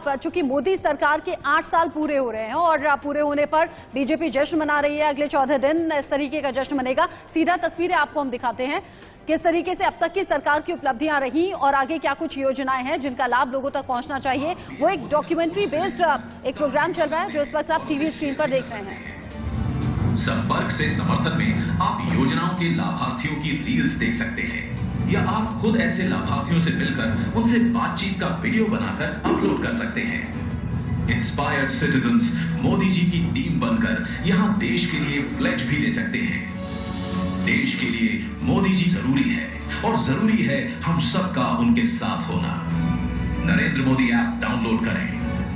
चूंकि मोदी सरकार के 8 साल पूरे हो रहे हैं और पूरे होने पर बीजेपी जश्न मना रही है। अगले 14 दिन इस तरीके का जश्न मनेगा। सीधा तस्वीरें आपको हम दिखाते हैं किस तरीके से अब तक की सरकार की उपलब्धियां रही और आगे क्या कुछ योजनाएं हैं जिनका लाभ लोगों तक पहुंचना चाहिए। वो एक डॉक्यूमेंट्री बेस्ड एक प्रोग्राम चल रहा है जो इस वक्त आप टीवी स्क्रीन पर देख रहे हैं। संपर्क से समर्थन में आप योजनाओं के लाभार्थियों की रील्स देख सकते हैं या आप खुद ऐसे लाभार्थियों से मिलकर उनसे बातचीत का वीडियो बनाकर अपलोड कर सकते हैं। इंस्पायर्ड सिटीजंस मोदी जी की टीम बनकर यहां देश के लिए प्लेज भी ले सकते हैं। देश के लिए मोदी जी जरूरी है और जरूरी है हम सबका उनके साथ होना। नरेंद्र मोदी ऐप डाउनलोड करें,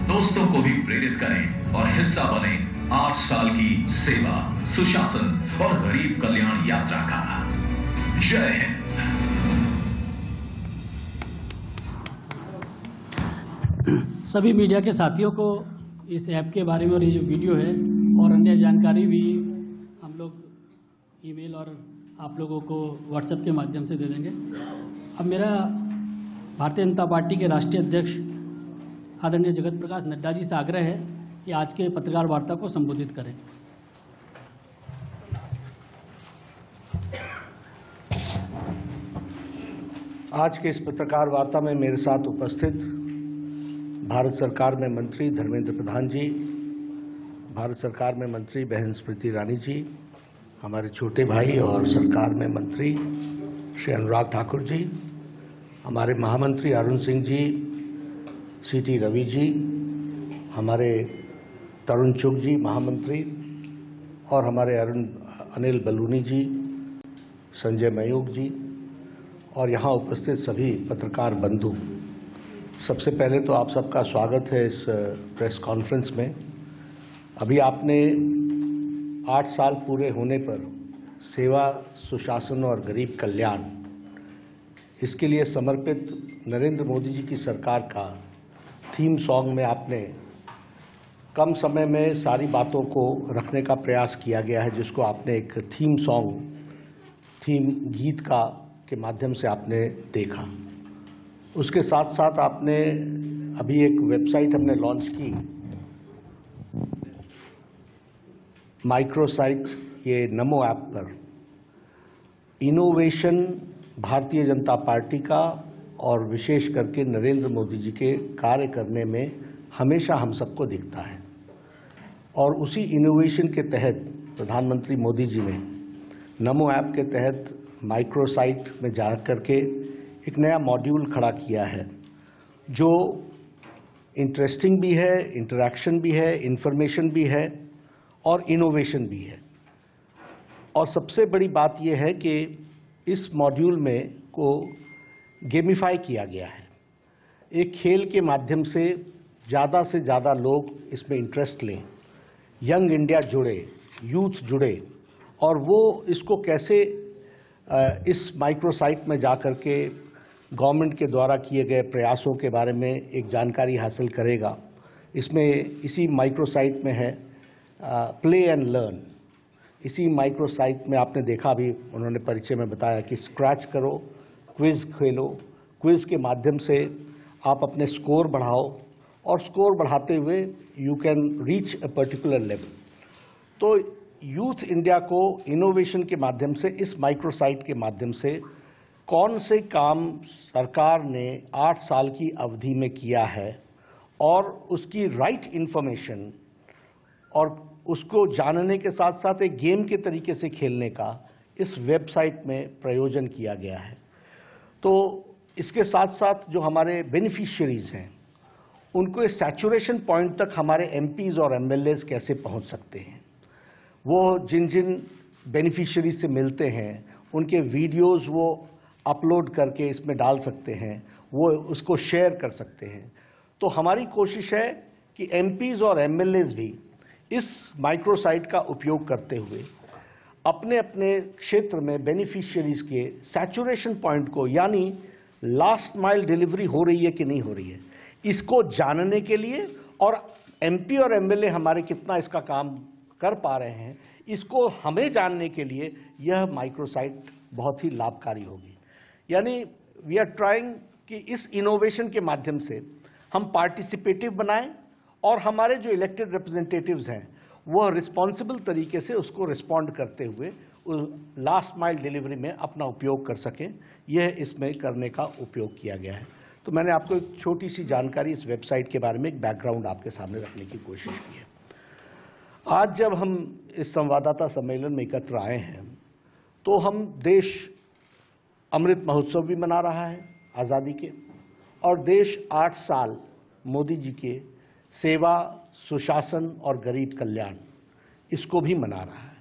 दोस्तों को भी प्रेरित करें और हिस्सा बने 8 साल की सेवा, सुशासन और गरीब कल्याण यात्रा का। जय हिंद। सभी मीडिया के साथियों को इस ऐप के बारे में और ये जो वीडियो है और अन्य जानकारी भी हम लोग ईमेल और आप लोगों को व्हाट्सएप के माध्यम से दे देंगे। अब मेरा भारतीय जनता पार्टी के राष्ट्रीय अध्यक्ष आदरणीय जगत प्रकाश नड्डा जी से आग्रह है कि आज के पत्रकार वार्ता को संबोधित करें। आज के इस पत्रकार वार्ता में मेरे साथ उपस्थित भारत सरकार में मंत्री धर्मेंद्र प्रधान जी, भारत सरकार में मंत्री बहन स्मृति ईरानी जी, हमारे छोटे भाई और सरकार में मंत्री श्री अनुराग ठाकुर जी, हमारे महामंत्री अरुण सिंह जी, सीटी रवि जी, हमारे तरुण चुग जी महामंत्री और हमारे अनिल बलूनी जी, संजय मयूख जी और यहाँ उपस्थित सभी पत्रकार बंधु, सबसे पहले तो आप सबका स्वागत है इस प्रेस कॉन्फ्रेंस में। अभी आपने 8 साल पूरे होने पर सेवा, सुशासन और गरीब कल्याण, इसके लिए समर्पित नरेंद्र मोदी जी की सरकार का थीम सॉन्ग में आपने कम समय में सारी बातों को रखने का प्रयास किया गया है, जिसको आपने एक थीम गीत के माध्यम से आपने देखा। उसके साथ साथ आपने अभी एक वेबसाइट हमने लॉन्च की, माइक्रोसाइट, ये नमो ऐप पर इनोवेशन भारतीय जनता पार्टी का और विशेष करके नरेंद्र मोदी जी के कार्य करने में हमेशा हम सबको दिखता है। और उसी इनोवेशन के तहत प्रधानमंत्री मोदी जी ने नमो ऐप के तहत माइक्रोसाइट में जा करके एक नया मॉड्यूल खड़ा किया है जो इंटरेस्टिंग भी है, इंटरैक्शन भी है, इंफॉर्मेशन भी है और इनोवेशन भी है। और सबसे बड़ी बात यह है कि इस मॉड्यूल में को गेमिफाई किया गया है। एक खेल के माध्यम से ज़्यादा लोग इसमें इंटरेस्ट लें, यंग इंडिया जुड़े, यूथ जुड़े और वो इसको कैसे इस माइक्रोसाइट में जाकर के गवर्नमेंट के द्वारा किए गए प्रयासों के बारे में एक जानकारी हासिल करेगा। इसमें इसी माइक्रोसाइट में है प्ले एंड लर्न। इसी माइक्रोसाइट में आपने देखा, अभी उन्होंने परिचय में बताया कि स्क्रैच करो, क्विज खेलो, क्विज के माध्यम से आप अपने स्कोर बढ़ाओ और स्कोर बढ़ाते हुए you can reach a particular level. तो यूथ इंडिया को इनोवेशन के माध्यम से, इस माइक्रोसाइट के माध्यम से कौन से काम सरकार ने 8 साल की अवधि में किया है और उसकी राइट इंफॉर्मेशन और उसको जानने के साथ साथ एक गेम के तरीके से खेलने का इस वेबसाइट में प्रयोजन किया गया है। तो इसके साथ साथ जो हमारे बेनिफिशियरीज हैं उनको इस सैचुरेशन पॉइंट तक हमारे एमपीज और एमएलएज कैसे पहुंच सकते हैं, वो जिन बेनिफिशियरीज से मिलते हैं उनके वीडियोस वो अपलोड करके इसमें डाल सकते हैं, वो उसको शेयर कर सकते हैं। तो हमारी कोशिश है कि एमपीज और एमएलएज भी इस माइक्रोसाइट का उपयोग करते हुए अपने अपने क्षेत्र में बेनिफिशियरीज के सैचुरेशन पॉइंट को, यानी लास्ट माइल डिलीवरी हो रही है कि नहीं हो रही है, इसको जानने के लिए और एमपी और एमएलए हमारे कितना इसका काम कर पा रहे हैं, इसको हमें जानने के लिए यह माइक्रोसाइट बहुत ही लाभकारी होगी। यानी वी आर ट्राइंग कि इस इनोवेशन के माध्यम से हम पार्टिसिपेटिव बनाएं और हमारे जो इलेक्टेड रिप्रेजेंटेटिव्स हैं वह रिस्पॉन्सिबल तरीके से उसको रिस्पॉन्ड करते हुए लास्ट माइल डिलीवरी में अपना उपयोग कर सकें, यह इसमें करने का उपयोग किया गया है। तो मैंने आपको एक छोटी सी जानकारी इस वेबसाइट के बारे में, एक बैकग्राउंड आपके सामने रखने की कोशिश की है। आज जब हम इस संवाददाता सम्मेलन में एकत्र आए हैं तो हम देश अमृत महोत्सव भी मना रहा है आज़ादी के, और देश 8 साल मोदी जी के सेवा, सुशासन और गरीब कल्याण, इसको भी मना रहा है।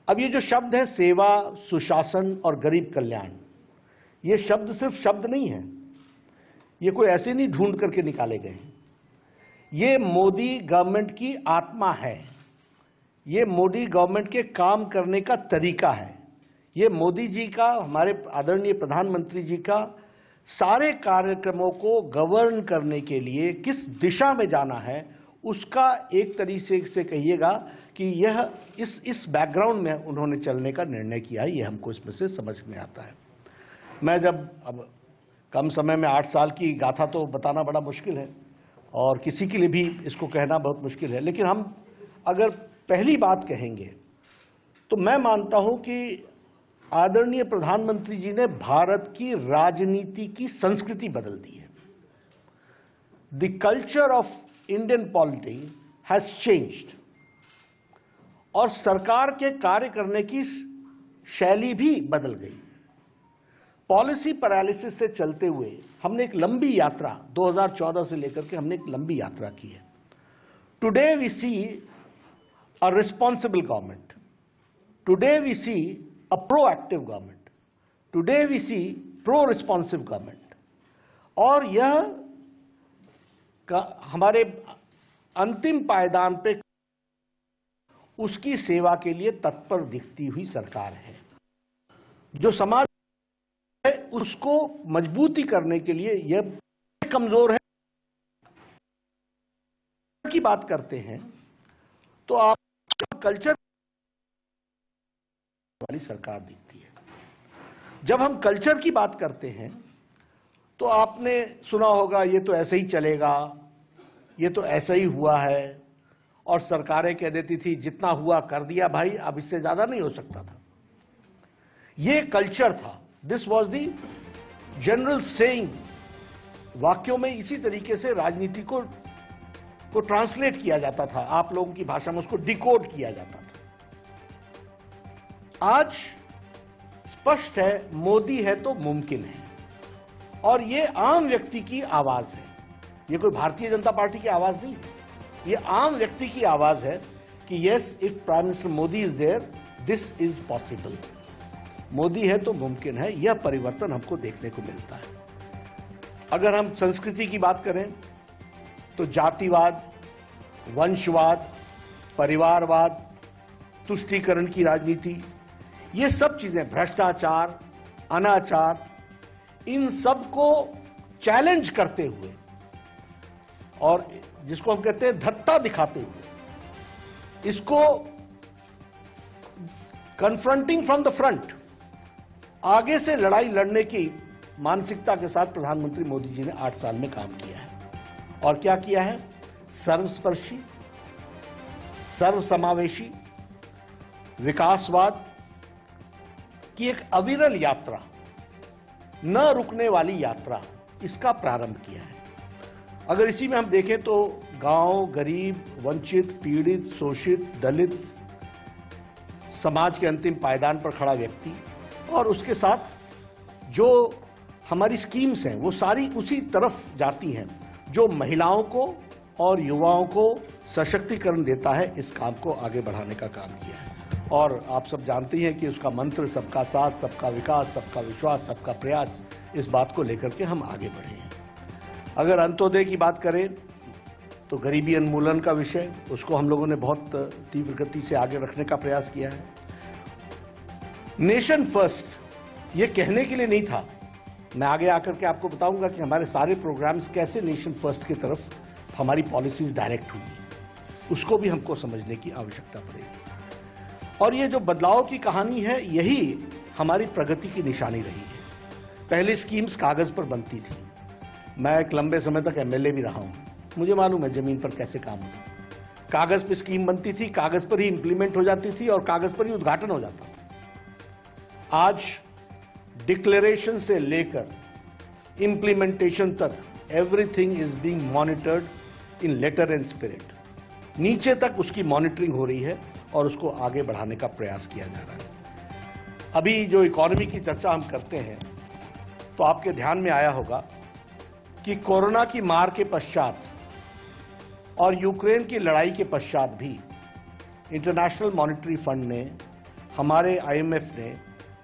अब ये जो शब्द है सेवा, सुशासन और गरीब कल्याण, ये शब्द सिर्फ शब्द नहीं है, ये कोई ऐसे नहीं ढूंढ करके निकाले गए हैं। ये मोदी गवर्नमेंट की आत्मा है, ये मोदी गवर्नमेंट के काम करने का तरीका है, ये मोदी जी का, हमारे आदरणीय प्रधानमंत्री जी का सारे कार्यक्रमों को गवर्न करने के लिए किस दिशा में जाना है उसका एक तरीके से कहिएगा कि यह इस बैकग्राउंड में उन्होंने चलने का निर्णय किया है, ये हमको इसमें से समझ में आता है। मैं जब अब कम समय में 8 साल की गाथा तो बताना बड़ा मुश्किल है और किसी के लिए भी इसको कहना बहुत मुश्किल है, लेकिन हम अगर पहली बात कहेंगे तो मैं मानता हूं कि आदरणीय प्रधानमंत्री जी ने भारत की राजनीति की संस्कृति बदल दी है। The culture of Indian polity has changed और सरकार के कार्य करने की शैली भी बदल गई। पॉलिसी पैरालिसिस से चलते हुए हमने एक लंबी यात्रा 2014 से लेकर के हमने एक लंबी यात्रा की है। Today we see a responsible government, today we see a proactive government, today we see pro-responsive government, और यह हमारे अंतिम पायदान पे उसकी सेवा के लिए तत्पर दिखती हुई सरकार है। जो समाज है उसको मजबूती करने के लिए यह कमजोर है की बात करते हैं तो आप कल्चर वाली सरकार दिखती है। जब हम कल्चर की बात करते हैं तो आपने सुना होगा ये तो ऐसे ही चलेगा, ये तो ऐसा ही हुआ है, और सरकारें कह देती थी जितना हुआ कर दिया भाई, अब इससे ज्यादा नहीं हो सकता था। ये कल्चर था, this was the general saying. वाक्यों में इसी तरीके से राजनीति को ट्रांसलेट किया जाता था, आप लोगों की भाषा में उसको डिकोड किया जाता था। आज स्पष्ट है मोदी है तो मुमकिन है, और ये आम व्यक्ति की आवाज है, ये कोई भारतीय जनता पार्टी की आवाज नहीं है, ये आम व्यक्ति की आवाज है कि yes, if prime minister Modi is there this is possible. Modi है तो मुमकिन है, यह परिवर्तन हमको देखने को मिलता है। अगर हम संस्कृति की बात करें तो जातिवाद, वंशवाद, परिवारवाद, तुष्टीकरण की राजनीति, ये सब चीजें, भ्रष्टाचार, अनाचार, इन सब को चैलेंज करते हुए और जिसको हम कहते हैं धत्ता दिखाते हुए, इसको कन्फ्रंटिंग फ्रॉम द फ्रंट, आगे से लड़ाई लड़ने की मानसिकता के साथ प्रधानमंत्री मोदी जी ने 8 साल में काम किया है। और क्या किया है? सर्वस्पर्शी, सर्वसमावेशी, विकासवाद की एक अविरल यात्रा, न रुकने वाली यात्रा, इसका प्रारंभ किया है। अगर इसी में हम देखें तो गांव, गरीब, वंचित, पीड़ित, शोषित, दलित, समाज के अंतिम पायदान पर खड़ा व्यक्ति, और उसके साथ जो हमारी स्कीम्स हैं वो सारी उसी तरफ जाती हैं जो महिलाओं को और युवाओं को सशक्तिकरण देता है। इस काम को आगे बढ़ाने का काम किया है, और आप सब जानते हैं कि उसका मंत्र सबका साथ, सबका विकास, सबका विश्वास, सबका प्रयास, इस बात को लेकर के हम आगे बढ़े हैं। अगर अंत्योदय की बात करें तो गरीबी उन्मूलन का विषय, उसको हम लोगों ने बहुत तीव्र गति से आगे रखने का प्रयास किया है। नेशन फर्स्ट ये कहने के लिए नहीं था, मैं आगे आकर के आपको बताऊंगा कि हमारे सारे प्रोग्राम्स कैसे नेशन फर्स्ट की तरफ हमारी पॉलिसीज डायरेक्ट हुई, उसको भी हमको समझने की आवश्यकता पड़ेगी। और ये जो बदलाव की कहानी है, यही हमारी प्रगति की निशानी रही है। पहले स्कीम्स कागज पर बनती थी, मैं एक लंबे समय तक एमएलए भी रहा हूं, मुझे मालूम है जमीन पर कैसे काम होता है। कागज पर स्कीम बनती थी, कागज पर ही इंप्लीमेंट हो जाती थी और कागज पर ही उद्घाटन हो जाता था। आज डिक्लेरेशन से लेकर इंप्लीमेंटेशन तक everything is being monitored in letter and spirit. नीचे तक उसकी मॉनिटरिंग हो रही है और उसको आगे बढ़ाने का प्रयास किया जा रहा है। अभी जो इकोनॉमी की चर्चा हम करते हैं तो आपके ध्यान में आया होगा कि कोरोना की मार के पश्चात और यूक्रेन की लड़ाई के पश्चात भी इंटरनेशनल मॉनेटरी फंड ने, हमारे आईएमएफ ने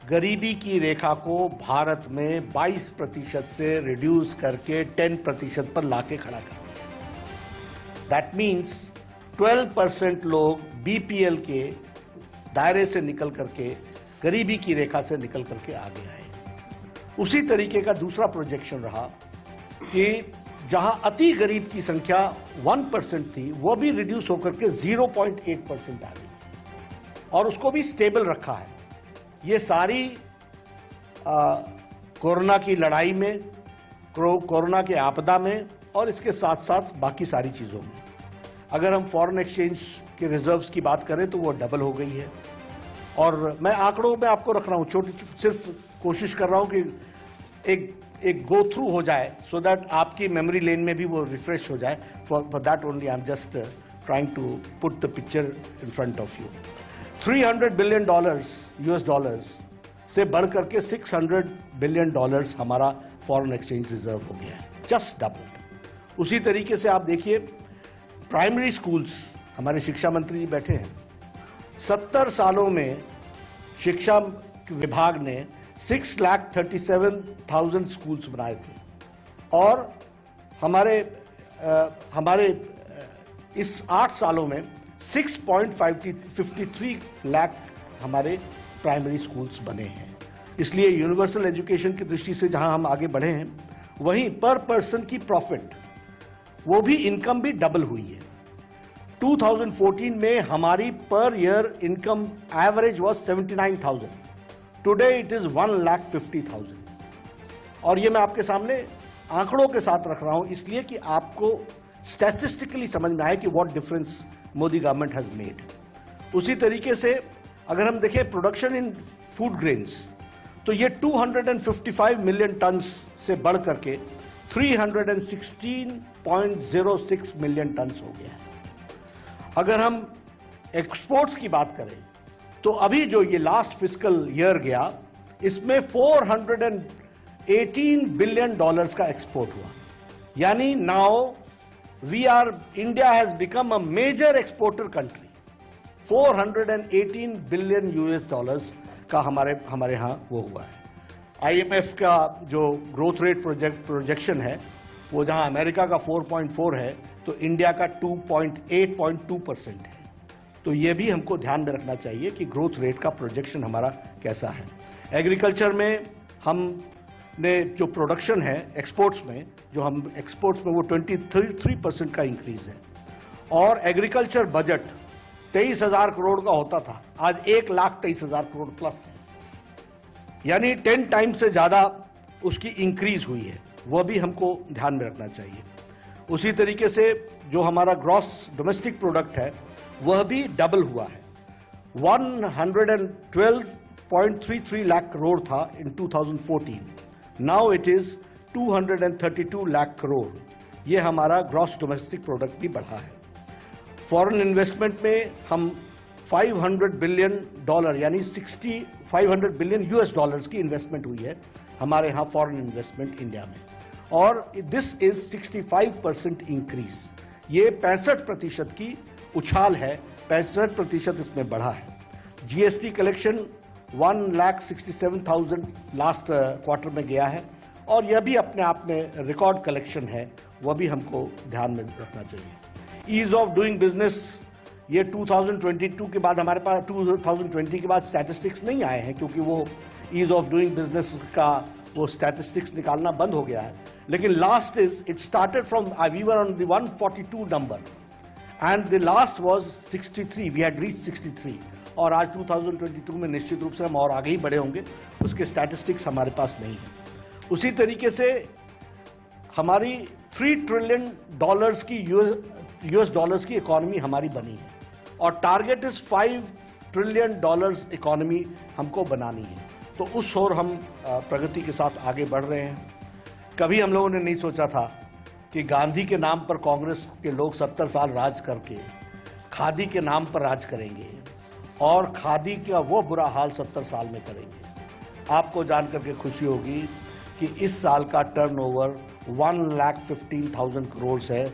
गरीबी की रेखा को भारत में 22% से रिड्यूस करके 10% पर लाके खड़ा कर दिया। दैट मीन्स 12% लोग बीपीएल के दायरे से निकल करके, गरीबी की रेखा से निकल करके आगे आए। उसी तरीके का दूसरा प्रोजेक्शन रहा कि जहां अति गरीब की संख्या 1% थी, वो भी रिड्यूस होकर के 0.8% आ गई और उसको भी स्टेबल रखा है। ये सारी कोरोना की लड़ाई में, कोरोना के आपदा में और इसके साथ साथ बाकी सारी चीज़ों में। अगर हम फॉरेन एक्सचेंज के रिजर्व्स की बात करें तो वो डबल हो गई है। और मैं आंकड़ों में आपको रख रहा हूँ, सिर्फ कोशिश कर रहा हूँ कि एक गो थ्रू हो जाए सो दैट आपकी मेमोरी लेन में भी वो रिफ्रेश हो जाए। For that only I am just trying to put the picture in front of you. $300 billion US dollars से बढ़कर के $600 बिलियन हमारा फॉरेन एक्सचेंज रिजर्व हो गया है, जस्ट डबल। उसी तरीके से आप देखिए प्राइमरी स्कूल्स, हमारे शिक्षा मंत्री जी बैठे हैं, 70 सालों में शिक्षा विभाग ने 6,37,000 स्कूल्स बनाए थे और हमारे इस 8 सालों में 6.53 लाख हमारे प्राइमरी स्कूल्स बने हैं। इसलिए यूनिवर्सल एजुकेशन की दृष्टि से जहां हम आगे बढ़े हैं, वहीं पर पर्सन की प्रॉफिट, वो भी इनकम भी डबल हुई है। 2014 में हमारी per year income average was 79,000, today it is 1,50,000। और ये मैं आपके सामने आंकड़ों के साथ रख रहा हूं इसलिए कि आपको स्टैटिस्टिकली समझ में आए कि what difference Modi government has made. उसी तरीके से अगर हम देखें प्रोडक्शन इन फूड ग्रेन्स, तो ये 255 मिलियन टन से बढ़ करके 316.06 मिलियन टन हो गया है। अगर हम एक्सपोर्ट्स की बात करें तो अभी जो ये लास्ट फिस्कल ईयर गया, इसमें $418 बिलियन का एक्सपोर्ट हुआ। यानी now India has become a major exporter country. $418 billion का हमारे यहाँ वो हुआ है। IMF का जो ग्रोथ रेट प्रोजेक्शन है, वो जहाँ अमेरिका का 4.4 है तो इंडिया का 2.8% है। तो ये भी हमको ध्यान में रखना चाहिए कि ग्रोथ रेट का प्रोजेक्शन हमारा कैसा है। एग्रीकल्चर में हमने जो प्रोडक्शन है एक्सपोर्ट्स में, जो हम एक्सपोर्ट्स में वो 23% का इंक्रीज है। और एग्रीकल्चर बजट 23,000 करोड़ का होता था, आज 1,23,000 करोड़ प्लस है, यानी 10 टाइम्स से ज्यादा उसकी इंक्रीज हुई है। वह भी हमको ध्यान में रखना चाहिए। उसी तरीके से जो हमारा ग्रॉस डोमेस्टिक प्रोडक्ट है वह भी डबल हुआ है। 112.33 लाख करोड़ था इन 2014, now it is 232 lakh crore. ये हमारा ग्रॉस डोमेस्टिक प्रोडक्ट भी बढ़ा है। फॉरेन इन्वेस्टमेंट में हम $500 बिलियन यानी 500 बिलियन US डॉलर्स की इन्वेस्टमेंट हुई है हमारे यहाँ फॉरेन इन्वेस्टमेंट इंडिया में, और दिस इज 65% इंक्रीज। ये 65% की उछाल है, 65% इसमें बढ़ा है। GST कलेक्शन 1,67,000 लास्ट क्वार्टर में गया है और यह भी अपने आप में रिकॉर्ड कलेक्शन है, वह भी हमको ध्यान में रखना चाहिए। ईज ऑफ डूइंग बिजनेस, ये 2022 के बाद हमारे पास 2020 के बाद स्टैटिस्टिक्स नहीं आए हैं क्योंकि वो ईज ऑफ डूइंग बिजनेस का वो स्टैटिस्टिक्स निकालना बंद हो गया है। लेकिन last is it started from we were on the 142 number and the last was 63, we had reached 63 और आज 2022 में निश्चित रूप से हम और आगे ही बढ़े होंगे, उसके स्टैटिस्टिक्स हमारे पास नहीं है। उसी तरीके से हमारी $3 ट्रिलियन की यूएस डॉलर्स की इकोनॉमी हमारी बनी है और टारगेट इज $5 ट्रिलियन इकोनॉमी हमको बनानी है। तो उस ओर हम प्रगति के साथ आगे बढ़ रहे हैं। कभी हम लोगों ने नहीं सोचा था कि गांधी के नाम पर कांग्रेस के लोग 70 साल राज करके खादी के नाम पर राज करेंगे और खादी का वो बुरा हाल 70 साल में करेंगे। आपको जानकर के खुशी होगी कि इस साल का टर्नओवर 1,15,000 करोड़ है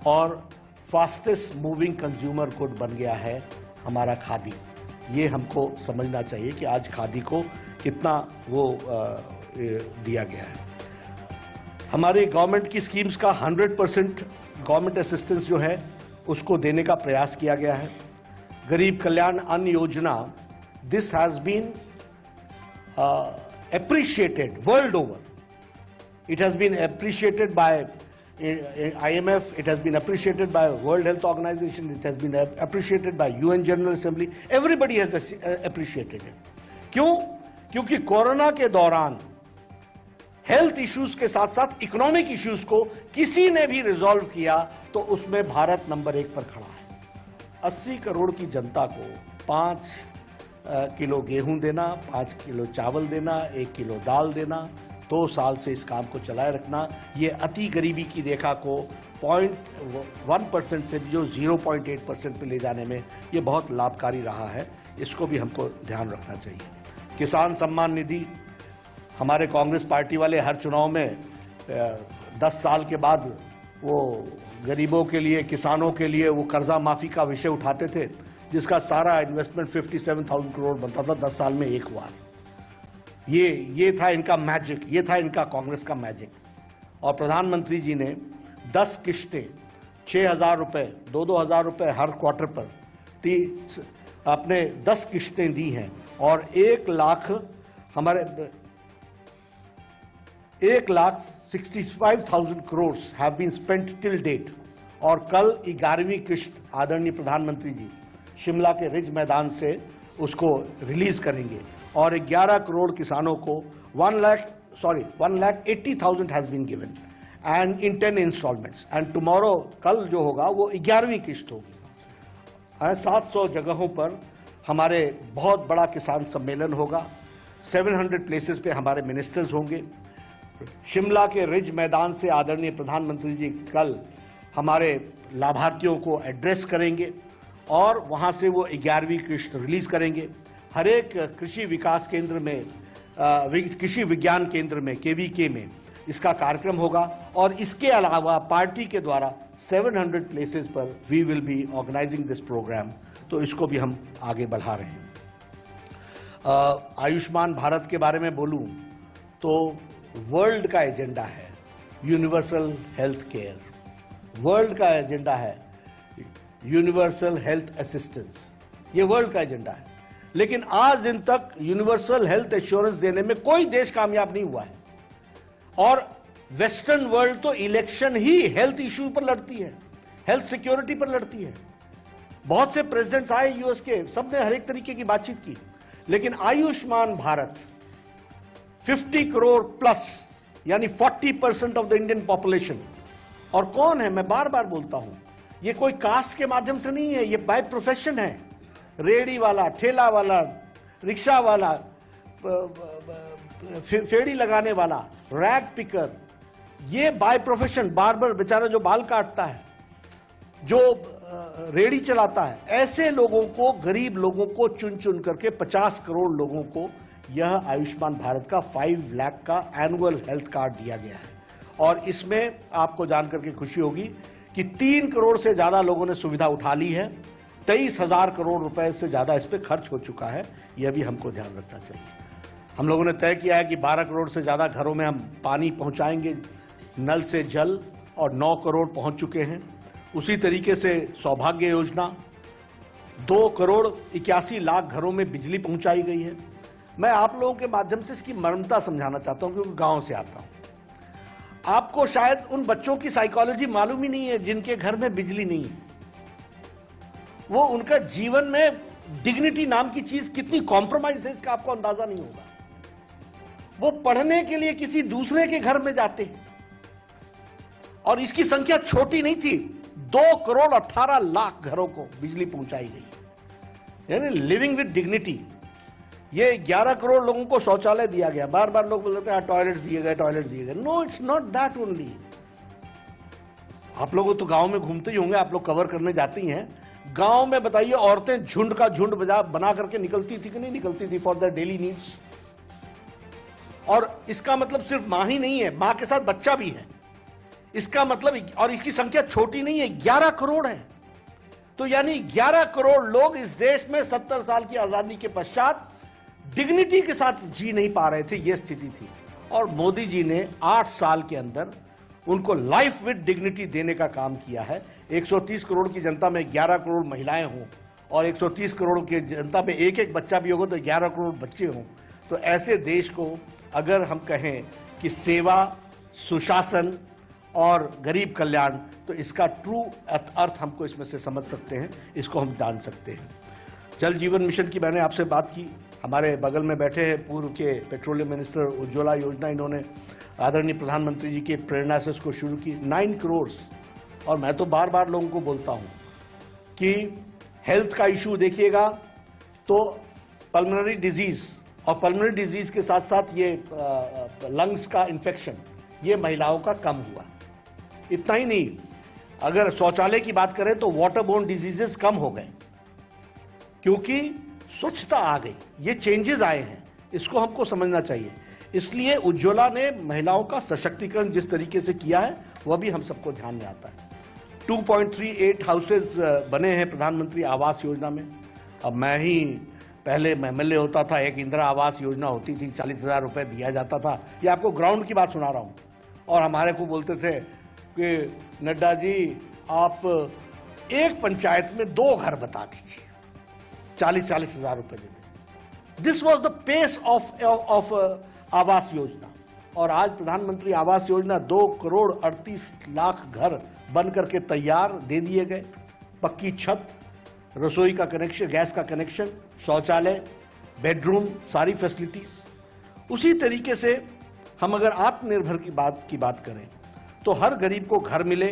और फास्टेस्ट मूविंग कंज्यूमर गुड बन गया है हमारा खादी। ये हमको समझना चाहिए कि आज खादी को कितना वो दिया गया है। हमारी गवर्नमेंट की स्कीम्स का 100% गवर्नमेंट असिस्टेंस जो है उसको देने का प्रयास किया गया है। गरीब Kalyan Anna Yojana, this has been appreciated world over. It has been appreciated by IMF, it has been appreciated by World Health Organization, it has been appreciated by UN General Assembly. Everybody has appreciated it. क्यों? क्योंकि corona के दौरान health issues के साथ साथ economic issues को किसी ने भी रिजॉल्व किया तो उसमें भारत नंबर 1 पर खड़ा है। 80 करोड़ की जनता को 5 किलो गेहूं देना, 5 किलो चावल देना, 1 किलो दाल देना, 2 साल से इस काम को चलाए रखना, ये अति गरीबी की रेखा को 0.1% से जो 0.8% पे ले जाने में ये बहुत लाभकारी रहा है। इसको भी हमको ध्यान रखना चाहिए। किसान सम्मान निधि, हमारे कांग्रेस पार्टी वाले हर चुनाव में 10 साल के बाद वो गरीबों के लिए, किसानों के लिए वो कर्जा माफी का विषय उठाते थे, जिसका सारा इन्वेस्टमेंट 57,000 करोड़ बनता था 10 साल में एक बार। ये था इनका मैजिक, ये था इनका कांग्रेस का मैजिक। और प्रधानमंत्री जी ने 10 किश्तें 6,000 रुपए, 2,000 रुपए हर क्वार्टर पर अपने 10 किश्तें दी हैं और 1 लाख हमारे 1,65,000 crore have been spent till date. और कल 11वीं किश्त आदरणीय प्रधानमंत्री जी शिमला के रिज मैदान से उसको रिलीज करेंगे और 11 करोड़ किसानों को 1,80,000 has been given and in 10 instalments and tomorrow, कल जो होगा वो 11वीं किश्त होगी। 700 जगहों पर हमारे बहुत बड़ा किसान सम्मेलन होगा। 700 प्लेसेस पे हमारे मिनिस्टर्स होंगे। शिमला के रिज मैदान से आदरणीय प्रधानमंत्री जी कल हमारे लाभार्थियों को एड्रेस करेंगे और वहां से वो 11वीं किश्त रिलीज करेंगे। हर एक कृषि विकास केंद्र में, कृषि विज्ञान केंद्र में, KVK में इसका कार्यक्रम होगा। और इसके अलावा पार्टी के द्वारा 700 प्लेसेस पर we will be organising this programme. तो इसको भी हम आगे बढ़ा रहे हैं। आयुष्मान भारत के बारे में बोलूं तो वर्ल्ड का एजेंडा है यूनिवर्सल हेल्थ केयर, वर्ल्ड का एजेंडा है यूनिवर्सल हेल्थ असिस्टेंस, ये वर्ल्ड का एजेंडा है। लेकिन आज दिन तक यूनिवर्सल हेल्थ एश्योरेंस देने में कोई देश कामयाब नहीं हुआ है। और वेस्टर्न वर्ल्ड तो इलेक्शन ही हेल्थ इश्यू पर लड़ती है, हेल्थ सिक्योरिटी पर लड़ती है। बहुत से प्रेसिडेंट्स आए यूएस के, सबने हर एक तरीके की बातचीत की, लेकिन आयुष्मान भारत 50 करोड़ प्लस यानी 40% ऑफ द इंडियन पॉपुलेशन। और कौन है, मैं बार बार बोलता हूं, ये कोई कास्ट के माध्यम से नहीं है, ये बाय प्रोफेशन है। रेडी वाला, ठेला वाला, रिक्शा वाला, फेड़ी लगाने वाला, रैग पिकर, ये बाय प्रोफेशन, बार्बर बेचारा जो बाल काटता है, जो रेडी चलाता है, ऐसे लोगों को, गरीब लोगों को चुन चुन करके 50 करोड़ लोगों को यह आयुष्मान भारत का 5 लाख का एनुअल हेल्थ कार्ड दिया गया है। और इसमें आपको जानकर के खुशी होगी कि 3 करोड़ से ज्यादा लोगों ने सुविधा उठा ली है। 23,000 करोड़ रुपए से ज्यादा इस पर खर्च हो चुका है। यह भी हमको ध्यान रखना चाहिए। हम लोगों ने तय किया है कि 12 करोड़ से ज्यादा घरों में हम पानी पहुंचाएंगे, नल से जल, और 9 करोड़ पहुंच चुके हैं। उसी तरीके से सौभाग्य योजना, 2 करोड़ 81 लाख घरों में बिजली पहुंचाई गई है। मैं आप लोगों के माध्यम से इसकी मर्मता समझाना चाहता हूं, क्योंकि गांव से आता हूं। आपको शायद उन बच्चों की साइकोलॉजी मालूम ही नहीं है जिनके घर में बिजली नहीं है। वो उनका जीवन में डिग्निटी नाम की चीज कितनी कॉम्प्रोमाइज है, इसका आपको अंदाजा नहीं होगा। वो पढ़ने के लिए किसी दूसरे के घर में जाते हैं, और इसकी संख्या छोटी नहीं थी, 2,18,00,000 घरों को बिजली पहुंचाई गई, यानी लिविंग विद डिग्निटी। ये 11 करोड़ लोगों को शौचालय दिया गया। बार बार लोग बोलते हैं टॉयलेट्स दिए गए, टॉयलेट दिए गए। No, it's not that only. आप लोग तो गांव में घूमते ही होंगे, आप लोग कवर करने जाती हैं। गांव में बताइए, औरतें झुंड का झुंड बना करके निकलती थी कि नहीं निकलती थी फॉर देयर डेली नीड्स। और इसका मतलब सिर्फ मां ही नहीं है, मां के साथ बच्चा भी है। इसका मतलब, और इसकी संख्या छोटी नहीं है, 11 करोड़ है। तो यानी 11 करोड़ लोग इस देश में 70 साल की आजादी के पश्चात डिग्निटी के साथ जी नहीं पा रहे थे, यह स्थिति थी। और मोदी जी ने 8 साल के अंदर उनको लाइफ विद डिग्निटी देने का काम किया है। 130 करोड़ की जनता में 11 करोड़ महिलाएं हों और 130 करोड़ की जनता में एक एक बच्चा भी होगा तो 11 करोड़ बच्चे हों, तो ऐसे देश को अगर हम कहें कि सेवा, सुशासन और गरीब कल्याण, तो इसका ट्रू अर्थ हमको इसमें से समझ सकते हैं, इसको हम जान सकते हैं। जल जीवन मिशन की मैंने आपसे बात की। हमारे बगल में बैठे हैं पूर्व के पेट्रोलियम मिनिस्टर, उज्ज्वला योजना इन्होंने आदरणीय प्रधानमंत्री जी के प्रेरणा से इसको शुरू की, 9 करोड़। और मैं तो बार बार लोगों को बोलता हूं कि हेल्थ का इशू देखिएगा तो पल्मोनरी डिजीज, और पल्मोनरी डिजीज के साथ साथ ये लंग्स का इन्फेक्शन, ये महिलाओं का कम हुआ। इतना ही नहीं, अगर शौचालय की बात करें तो वाटर बोर्न डिजीजेस कम हो गए, क्योंकि स्वच्छता आ गई। ये चेंजेस आए हैं, इसको हमको समझना चाहिए। इसलिए उज्ज्वला ने महिलाओं का सशक्तिकरण जिस तरीके से किया है वह भी हम सबको ध्यान में आता है। 2.38 हाउसेज बने हैं प्रधानमंत्री आवास योजना में। अब मैं ही पहले MLA होता था, एक इंदिरा आवास योजना होती थी, 40,000 रुपए दिया जाता था। ये आपको ग्राउंड की बात सुना रहा हूं। और हमारे को बोलते थे कि नड्डा जी आप एक पंचायत में 2 घर बता दीजिए, 40-40 हजार रुपए दे दें। This was the pace of Awas Yojana. और आज प्रधानमंत्री आवास योजना 2,38,00,000 घर बन करके तैयार दे दिए गए। पक्की छत, रसोई का कनेक्शन, गैस का कनेक्शन, शौचालय, बेडरूम, सारी फैसिलिटीज। उसी तरीके से हम अगर आत्मनिर्भर की बात करें तो हर गरीब को घर मिले,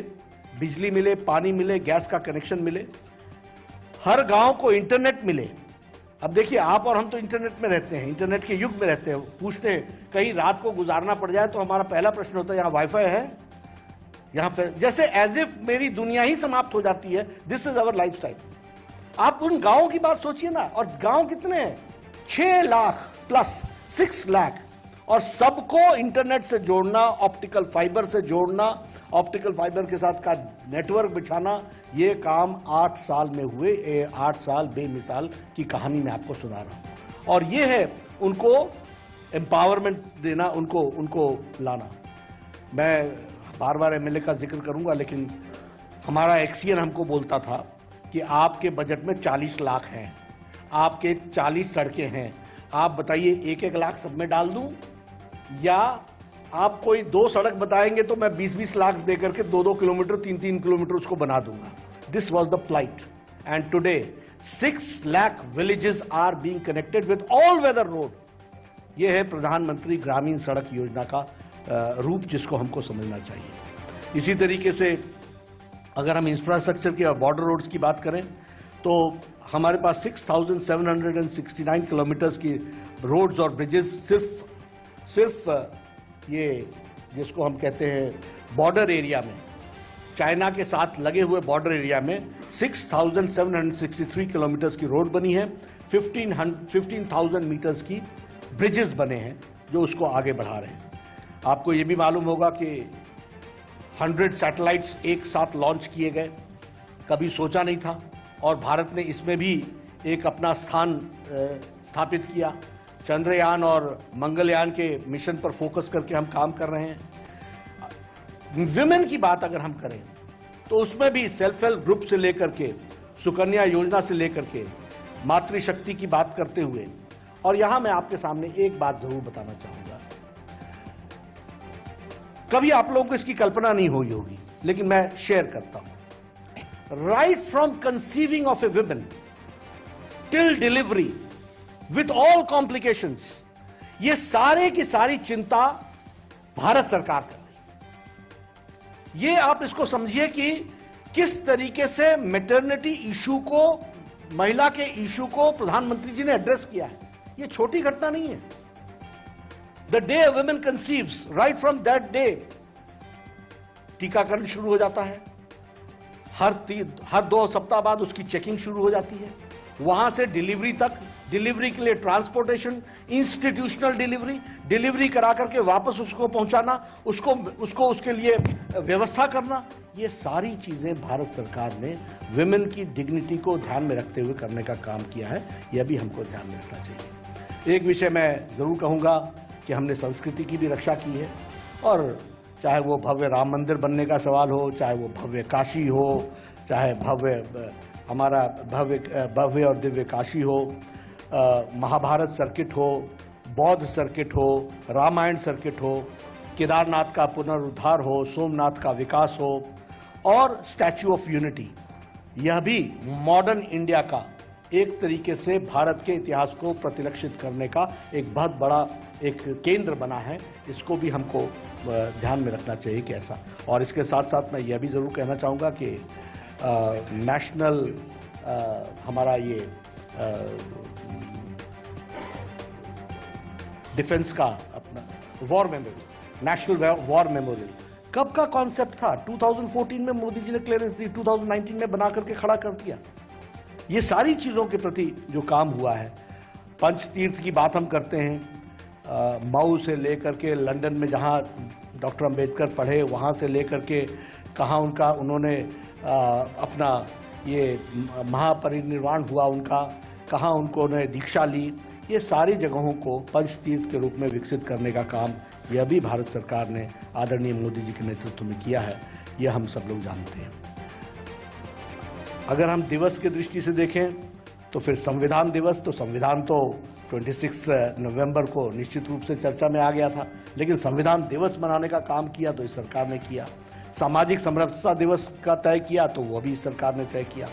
बिजली मिले, पानी मिले, गैस का कनेक्शन मिले, हर गांव को इंटरनेट मिले। अब देखिए, आप और हम तो इंटरनेट में रहते हैं, इंटरनेट के युग में रहते हैं। पूछते हैं कहीं रात को गुजारना पड़ जाए तो हमारा पहला प्रश्न होता है यहाँ वाईफाई है, यहाँ जैसे एज इफ मेरी दुनिया ही समाप्त हो जाती है। This is our lifestyle. आप उन गांवों की बात सोचिए ना, और गांव कितने हैं, 6 लाख प्लस 6 लाख, और सबको इंटरनेट से जोड़ना, ऑप्टिकल फाइबर से जोड़ना, ऑप्टिकल फाइबर के साथ का नेटवर्क बिछाना, ये काम 8 साल में हुए। 8 साल बेमिसाल की कहानी मैं आपको सुना रहा हूं। और ये है उनको एम्पावरमेंट देना, उनको लाना। मैं बार बार MLA का जिक्र करूंगा, लेकिन हमारा एक्सीएन हमको बोलता था कि आपके बजट में 40 लाख हैं, आपके 40 सड़कें हैं, आप बताइए 1-1 लाख सब में डाल दूं, या आप कोई 2 सड़क बताएंगे तो मैं 20-20 लाख देकर के 2-2 किलोमीटर, 3-3 किलोमीटर उसको बना दूंगा। This was the plight. And today 6 lakh villages are being connected with all weather road. यह है प्रधानमंत्री ग्रामीण सड़क योजना का रूप, जिसको हमको समझना चाहिए। इसी तरीके से अगर हम इंफ्रास्ट्रक्चर की और बॉर्डर रोड्स की बात करें तो हमारे पास 6,769 किलोमीटर्स की रोड्स और ब्रिजेस सिर्फ ये जिसको हम कहते हैं बॉर्डर एरिया में, चाइना के साथ लगे हुए बॉर्डर एरिया में 6,763 किलोमीटर्स की रोड बनी है। 15,000 मीटर्स की ब्रिजेस बने हैं जो उसको आगे बढ़ा रहे हैं। आपको ये भी मालूम होगा कि 100 सैटेलाइट्स एक साथ लॉन्च किए गए, कभी सोचा नहीं था, और भारत ने इसमें भी एक अपना स्थान स्थापित किया। चंद्रयान और मंगलयान के मिशन पर फोकस करके हम काम कर रहे हैं। विमेन की बात अगर हम करें तो उसमें भी सेल्फ हेल्प ग्रुप से लेकर के, सुकन्या योजना से लेकर के, मातृशक्ति की बात करते हुए। और यहां मैं आपके सामने एक बात जरूर बताना चाहूंगा, कभी आप लोगों को इसकी कल्पना नहीं हुई होगी, लेकिन मैं शेयर करता हूं। Right from conceiving of a woman till delivery with all complications, ये सारे की सारी चिंता भारत सरकार कर रही है। ये आप इसको समझिए कि किस तरीके से मैटरनिटी इशू को, महिला के इशू को प्रधानमंत्री जी ने एड्रेस किया है। ये छोटी घटना नहीं है। The day a women conceives, right from that day टीकाकरण शुरू हो जाता है। हर 2 सप्ताह बाद उसकी चेकिंग शुरू हो जाती है। वहां से डिलीवरी तक, डिलीवरी के लिए ट्रांसपोर्टेशन, इंस्टीट्यूशनल डिलीवरी करा करके वापस उसको पहुंचाना, उसको उसके लिए व्यवस्था करना, ये सारी चीजें भारत सरकार ने विमेन की डिग्निटी को ध्यान में रखते हुए करने का काम किया है। यह भी हमको ध्यान में रखना चाहिए। एक विषय मैं जरूर कहूंगा कि हमने संस्कृति की भी रक्षा की है, और चाहे वो भव्य राम मंदिर बनने का सवाल हो, चाहे वो भव्य काशी हो, चाहे हमारा भव्य और दिव्य काशी हो, महाभारत सर्किट हो, बौद्ध सर्किट हो, रामायण सर्किट हो, केदारनाथ का पुनरुद्धार हो, सोमनाथ का विकास हो, और स्टैच्यू ऑफ यूनिटी, यह भी मॉडर्न इंडिया का एक तरीके से भारत के इतिहास को प्रतिलक्षित करने का एक बहुत बड़ा एक केंद्र बना है। इसको भी हमको ध्यान में रखना चाहिए कि ऐसा। और इसके साथ साथ मैं यह भी जरूर कहना चाहूँगा कि नेशनल हमारा ये डिफेंस का अपना war memorial, national war memorial कब का कॉन्सेप्ट था? 2014 में मोदी जी ने क्लियरेंस दी, 2019 में बना करके खड़ा कर दिया। ये सारी चीज़ों के प्रति जो काम हुआ है, पंचतीर्थ की बात हम करते हैं, मऊ से लेकर के लंदन में जहाँ डॉक्टर अंबेडकर पढ़े, वहाँ से लेकर के कहाँ उन्होंने अपना ये महापरिनिर्वाण हुआ उनका, कहाँ उन्होंने दीक्षा ली, ये सारी जगहों को पंचतीर्थ के रूप में विकसित करने का काम यह भी भारत सरकार ने आदरणीय मोदी जी के नेतृत्व में किया है। यह हम सब लोग जानते हैं। अगर हम दिवस की दृष्टि से देखें तो फिर संविधान दिवस, तो संविधान तो 26 नवंबर को निश्चित रूप से चर्चा में आ गया था, लेकिन संविधान दिवस मनाने का काम किया तो इस सरकार ने किया। सामाजिक समरसता दिवस का तय किया तो वह भी इस सरकार ने तय किया।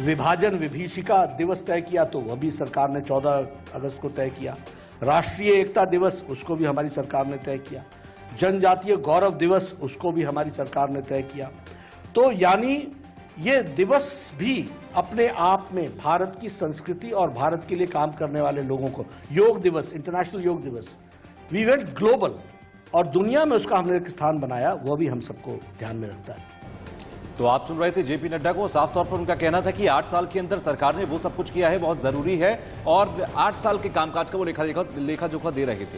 विभाजन विभीषिका दिवस तय किया तो वह भी सरकार ने 14 अगस्त को तय किया। राष्ट्रीय एकता दिवस, उसको भी हमारी सरकार ने तय किया। जनजातीय गौरव दिवस, उसको भी हमारी सरकार ने तय किया। तो यानी ये दिवस भी अपने आप में भारत की संस्कृति और भारत के लिए काम करने वाले लोगों को, योग दिवस, इंटरनेशनल योग दिवस, वी वेंट ग्लोबल, और दुनिया में उसका हमने एक स्थान बनाया, वो भी हम सबको ध्यान में रखता है। तो आप सुन रहे थे जेपी नड्डा को। साफ तौर पर उनका कहना था कि 8 साल के अंदर सरकार ने वो सब कुछ किया है, बहुत जरूरी है, और 8 साल के कामकाज का वो लेखा जोखा दे रहे थे।